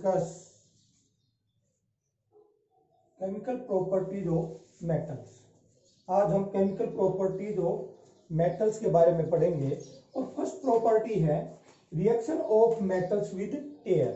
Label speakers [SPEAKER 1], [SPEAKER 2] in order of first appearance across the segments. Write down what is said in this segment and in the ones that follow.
[SPEAKER 1] discuss chemical properties of metals. आज हम chemical properties of metals के बारे में पढ़ेंगे और फर्स्ट प्रॉपर्टी है reaction of metals with air.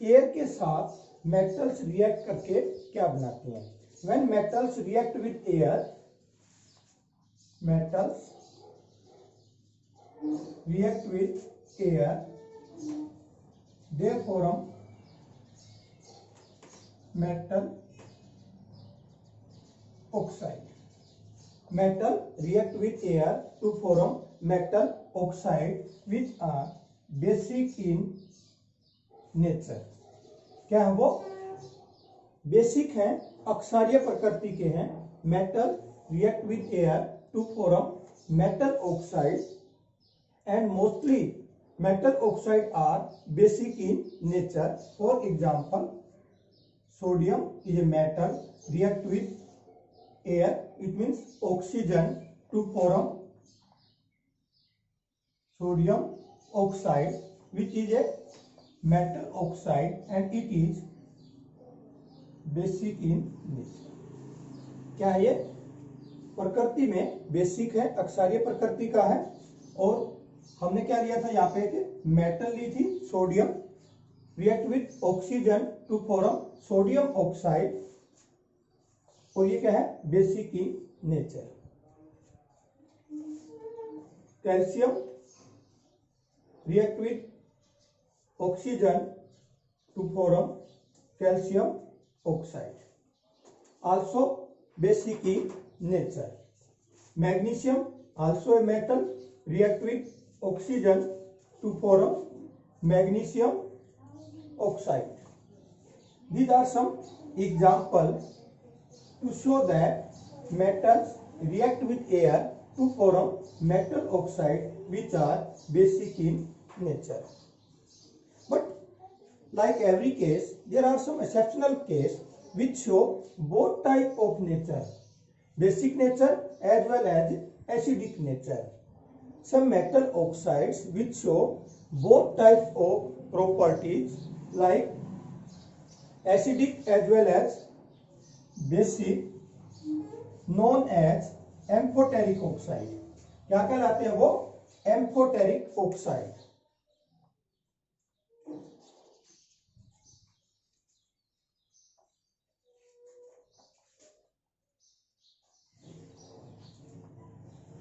[SPEAKER 1] Air के साथ मेटल्स रिएक्ट करके क्या बनाती हैं? When metals react with air, metals react with air, they form metal oxide. Metal react with air to form metal oxide which are basic in nature. क्या है वो? Basic है, अक्षारीय प्रकृति के हैं। Metal react with air to form metal oxide and mostly metal oxide are basic in nature. For example, sodium is a metal react with air, it means oxygen, to form sodium oxide which is a metal oxide and it is basic in nature. क्या है ये? प्रकृति में basic है, अक्षारीय प्रकृति का है। और हमने क्या लिया था यहाँ पे कि metal lithium sodium, react with oxygen to form sodium oxide, और ये क्या है? Basic in nature. Calcium react with oxygen to form calcium oxide, also basic in nature. Magnesium also a metal react with oxygen to form magnesium oxide. These are some examples to show that metals react with air to form metal oxide which are basic in nature. But like every case, there are some exceptional cases which show both type of nature, basic nature as well as acidic nature. Some metal oxides which show both types of properties like acidic as well as basic, known as amphoteric oxide. क्या कहलाते हैं वो? Amphoteric oxide.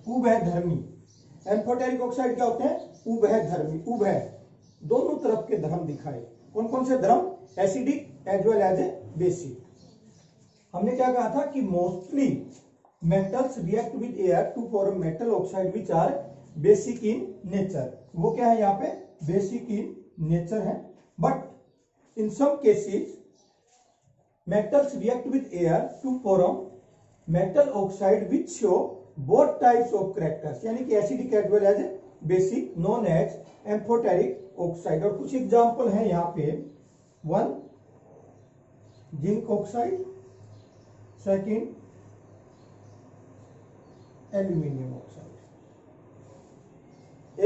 [SPEAKER 1] उभयधर्मी। Amphoteric oxide क्या होते हैं? उभयधर्मी। उभय, दोनों तरफ के धर्म दिखाए। कौन कौन से धर्म? Acidic as well as a basic. हमने क्या कहा था कि mostly metals react with air to form metal oxide which are basic in nature. वो क्या है यहाँ पे? बेसिक इन नेचर है। But in some cases metals react with air to form metal oxide which show both types of characters, यानी कि acidic as well as basic, known as amphoteric oxide. और कुछ एग्जांपल हैं यहाँ पे। One, zinc oxide, second aluminium oxide.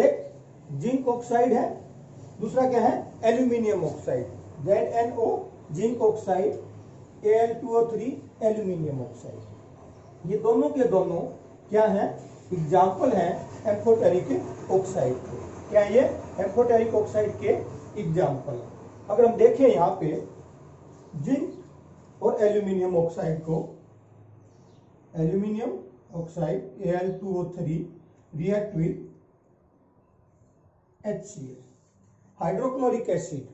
[SPEAKER 1] एक zinc oxide है, दूसरा क्या है? Aluminium oxide, ZnO zinc oxide, Al2O3 aluminium oxide. ये दोनों के दोनों क्या है? एग्जाम्पल है एम्फोटेरिक ऑक्साइड के। क्या ये? एम्फोटेरिक ऑक्साइड के एग्जाम्पल। अगर हम देखें यहाँ पे जिंक और एल्यूमिनियम ऑक्साइड को, aluminium oxide Al2O3 react with HCl, hydrochloric acid.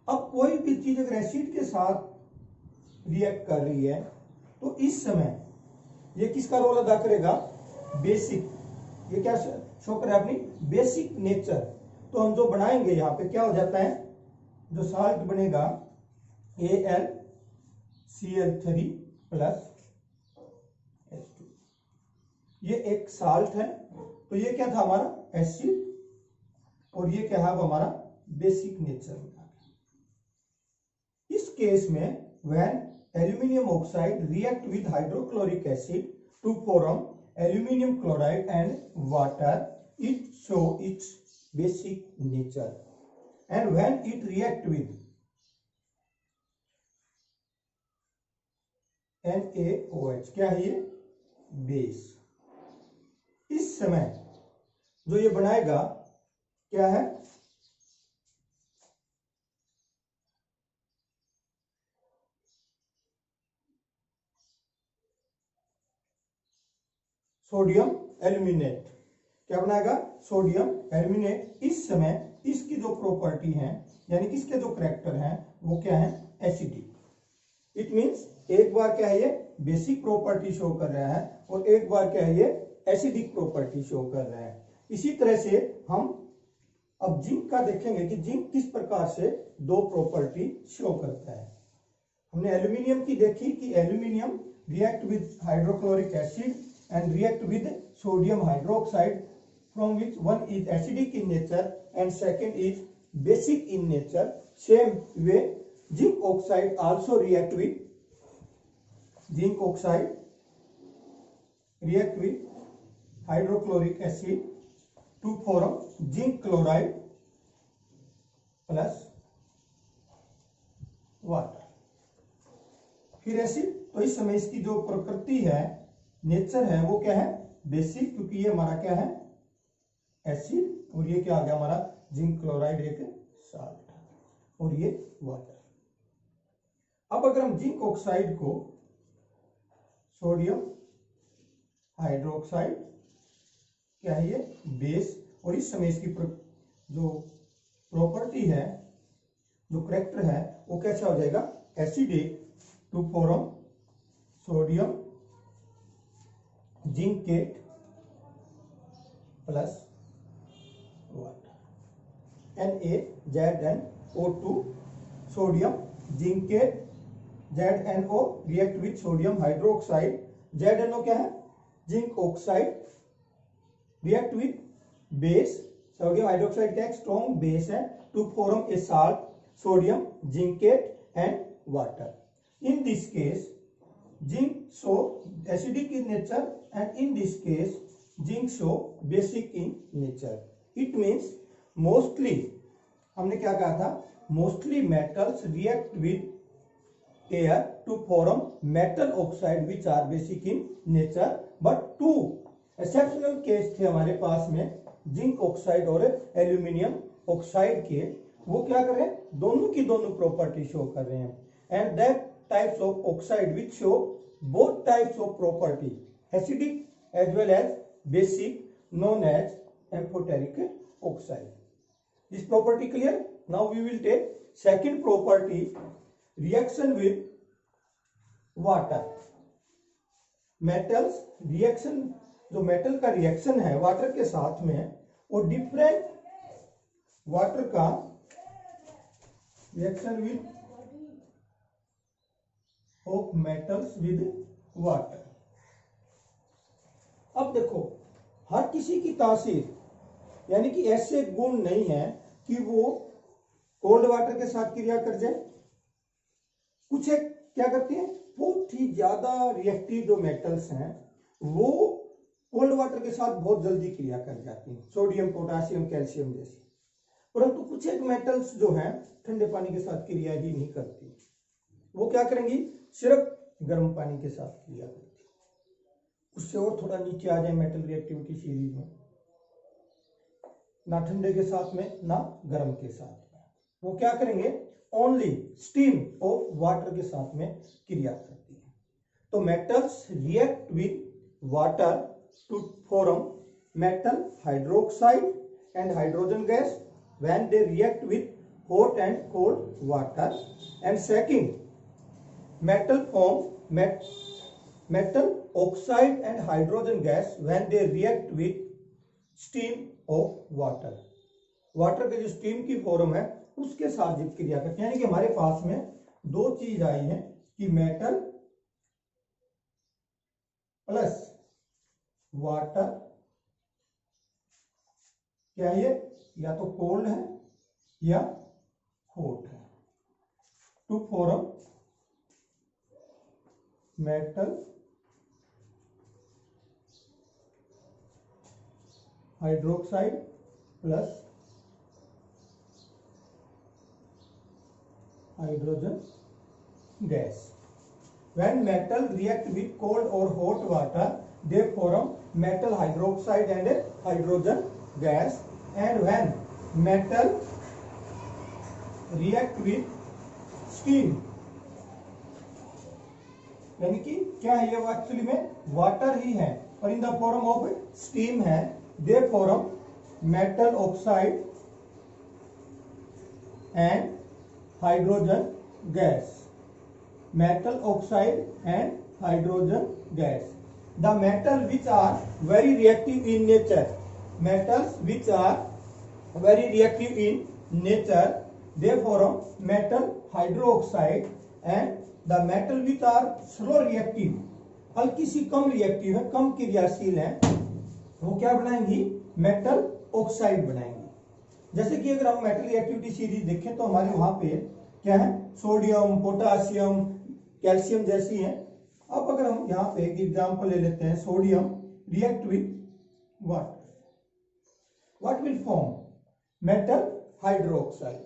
[SPEAKER 1] अब कोई भी चीज अगर एसिड के साथ रिएक्ट कर रही है तो इस समय ये किसका रोल अदा करेगा? बेसिक। ये क्या शो करे? अपनी बेसिक नेचर। तो हम जो बनाएंगे यहाँ पे क्या हो जाता है? जो साल्ट बनेगा AlCl3 प्लस H2, ये एक साल्ट है। तो ये क्या था? हमारा एसिड, और ये क्या है? हमारा बेसिक नेचर। इस केस में when aluminum oxide react with hydrochloric acid to form aluminum chloride and water, it show its basic nature. And when it react with NaOH क्या है ये? बेस। इस समय जो ये बनाएगा क्या है? Sodium aluminate. क्या बनाएगा? Sodium aluminate. इस समय इसकी जो प्रॉपर्टी है यानी कि इसके जो करैक्टर हैं वो क्या है? एसिडिक। इट मींस एक बार क्या है ये बेसिक प्रॉपर्टी शो कर रहा है और एक बार क्या है ये एसिडिक प्रॉपर्टी शो कर रहा है। इसी तरह से हम अब जिंक का देखेंगे कि जिंक किस प्रकार से दो प्रॉपर्टी शो करता है। हमने एल्यूमिनियम की देखी कि aluminium react with hydrochloric acid and react with sodium hydroxide, from which one is acidic in nature and second is basic in nature. Same way zinc oxide also react with hydrochloric acid to form zinc chloride plus water। फिर acid, तो इस समय इसकी जो प्रकृति है nature है वो क्या है? बेसिक, क्योंकि ये हमारा क्या है? एसिड, और ये क्या आ गया हमारा? जिंक क्लोराइड एक साल्ट, और ये वाटर। अब अगर हम जिंक ऑक्साइड को सोडियम हाइड्रोक्साइड क्या है ये? बेस, और इस समय इसकी जो प्रॉपर्टी है जो करैक्टर है वो कैसा हो जाएगा? Acidic to form sodium zincate plus water, NaZnO2 sodium zincate, ZnO react with sodium hydroxide, ZnO क्या है? Zinc oxide, react with base, sodium hydroxide क्या है? स्ट्रॉन्ग बेस है, to form a salt sodium zincate and water. In this case zinc show acidic in nature and in this case zinc show basic in nature। It means mostly हमने क्या कहा था? Mostly metals react with air to form metal oxide which are basic in nature, but two exceptional case थे हमारे पास में zinc oxide और aluminium oxide के। वो क्या कर रहे हैं? दोनों की दोनों प्रॉपर्टी शो कर रहे हैं, and that types of oxide which show both types of property, acidic as well as basic, known as amphoteric oxide. This property clear? Now we will take second property, reaction with water। metals reaction, जो metal का reaction है water के साथ में, वो different water का reaction with of metals with water. अब देखो, हर किसी की तासीर यानी कि ऐसे गुण नहीं है कि वो कोल्ड वाटर के साथ क्रिया कर जाए। कुछ एक क्या करती हैं? बहुत ही ज्यादा रिएक्टिव जो मेटल्स हैं वो कोल्ड वाटर के साथ बहुत जल्दी क्रिया कर जाती हैं, सोडियम पोटासियम कैल्शियम जैसी। परंतु कुछ एक मेटल्स जो हैं ठंडे पानी के साथ क्रिया ही नहीं करती। वो क्या करेंगी? सिर्फ गर्म पानी के साथ क्रिया करती। उससे और थोड़ा नीचे आ जाए मेटल रिएक्टिविटी सीरीज में, ना ठंडे के साथ में ना गर्म के साथ में, वो क्या करेंगे? ओनली स्टीम ऑफ वाटर के साथ में क्रिया करती है। तो metals react with water to form metal hydroxide and hydrogen gas when they react with hot and cold water, and second metal form metal oxide and hydrogen gas when they react with steam of water। Water के जो steam की form है उसके साथ जब क्रिया करते हैं, यानी कि हमारे पास में दो चीज आई है कि मेटल प्लस वाटर क्या है? या तो कोल्ड है या हॉट है, to form metal hydroxide plus hydrogen gas. When metal react with cold or hot water, they form metal hydroxide and hydrogen gas. And when metal react with steam, यानी कि क्या है ये एक्चुअली में water ही है और in the form of steam है, they form metal oxide and hydrogen gas. Metal oxide and hydrogen gas. The metal which are very reactive in nature, metals which are very reactive in nature, they form metal hydroxide. And the metal which are slow reactive, हल्की सी कम reactive है, कम क्रियाशील है, वो क्या बनाएंगी? Metal oxide बनाएंगी. जैसे कि अगर हम मेटल रिएक्टिविटी सीरीज देखें तो हमारे वहां पे क्या है? सोडियम, पोटासियम, कैल्शियम जैसी हैं. अब अगर हम यहाँ पे एक एग्जांपल ले लेते हैं, sodium react with water, what will form? Metal hydroxide.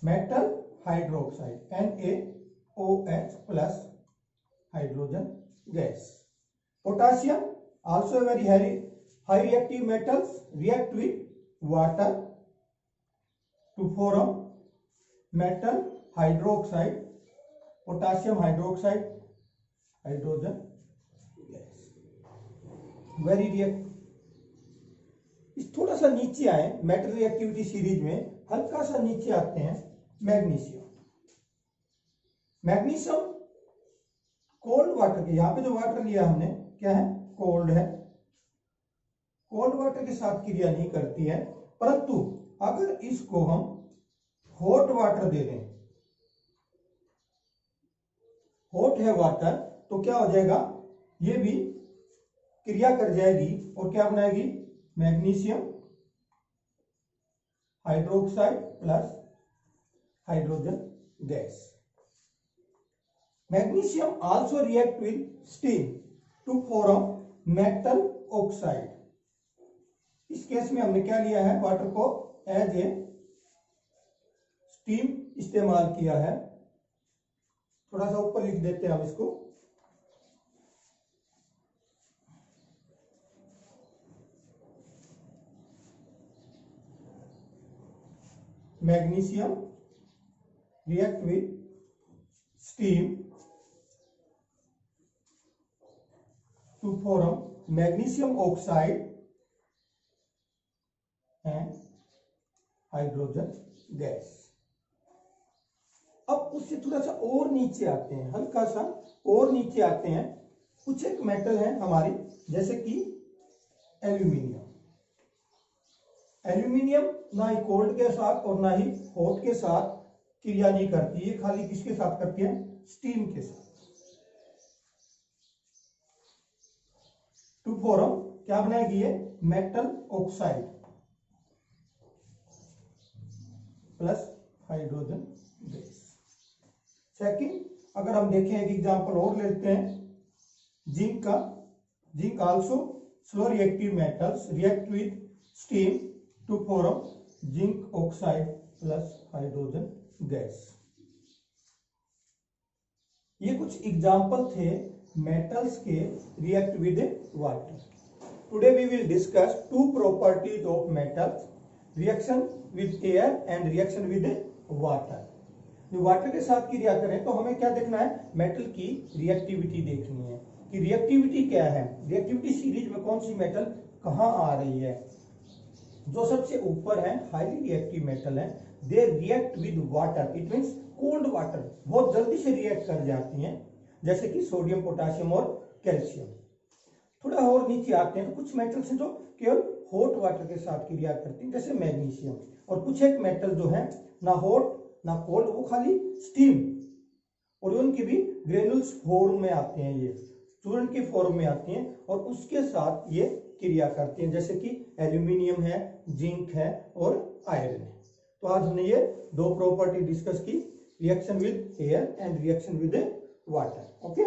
[SPEAKER 1] Metal hydroxide NaOH plus hydrogen gas. Potassium also very high reactive metals react with water to form metal hydroxide, potassium hydroxide, hydrogen gas. Very react. इस थोड़ा सा नीचे आए metal reactivity series में, हल्का सा नीचे आते हैं मैग्नीशियम. मैग्नीशियम कोल्ड वाटर के, यहां पे जो वाटर लिया हमने क्या है? कोल्ड है. कोल्ड वाटर के साथ क्रिया नहीं करती है, परंतु अगर इसको हम हॉट वाटर दे दें, हॉट है वाटर, तो क्या हो जाएगा? ये भी क्रिया कर जाएगी और क्या बनाएगी? Magnesium hydroxide plus hydrogen gas. Magnesium also react with steam to form metal oxide. इस केस में हमने क्या लिया है? वाटर को एज ए स्टीम इस्तेमाल किया है. थोड़ा सा ऊपर लिख देते हैं हम इसको. Magnesium react with steam to form magnesium oxide and hydrogen gas. अब उससे थोड़ा सा और नीचे आते हैं, हल्का सा और नीचे आते हैं. कुछ एक मेटल है हमारी, जैसे कि एल्यूमिनियम. एल्यूमिनियम ना ही कोल्ड के साथ और ना ही हॉट के साथ क्रिया नहीं करती है, खाली किसके साथ करती है? स्टीम के साथ. टू फॉर्म क्या बनाएगी ये? Metal oxide plus hydrogen gas. Second, अगर हम देखें एक एग्जांपल और लेते हैं जिंक का. Zinc also slow reactive metals react with steam to form zinc oxide plus hydrogen gas. ये कुछ एग्जांपल थे मेटल्स के react with water. Today we will discuss two properties of metals, reaction with air and reaction with water. जो water के साथ क्रिया करें तो हमें क्या देखना है? मेटल की रिएक्टिविटी देखनी है कि रिएक्टिविटी क्या है, रिएक्टिविटी सीरीज में कौन सी मेटल कहां आ रही है. जो सबसे ऊपर है हाईली रिएक्टिव मेटल है, दे react with water. It means cold water, बहुत जल्दी से रिएक्ट कर जाती हैं, जैसे कि सोडियम, पोटासियम और कैल्शियम. थोड़ा और नीचे आते हैं तो कुछ मेटल्स हैं जो केवल हॉट वाटर के साथ क्रिया करती हैं, जैसे मैग्नीशियम. और कुछ एक मेटल जो है ना हॉट ना कोल्ड, वो खाली स्टीम, और उनकी भी ग्रेनुल्स फॉर्म में आते हैं, ये चूर्ण की फॉर्म में आती हैं और उसके साथ ये क्रिया करती हैं, जैसे कि एल्यूमिनियम है, जिंक है और आयरन है. तो आज हमने ये दो प्रॉपर्टी डिस्कस की, reaction with air and reaction with water. Okay.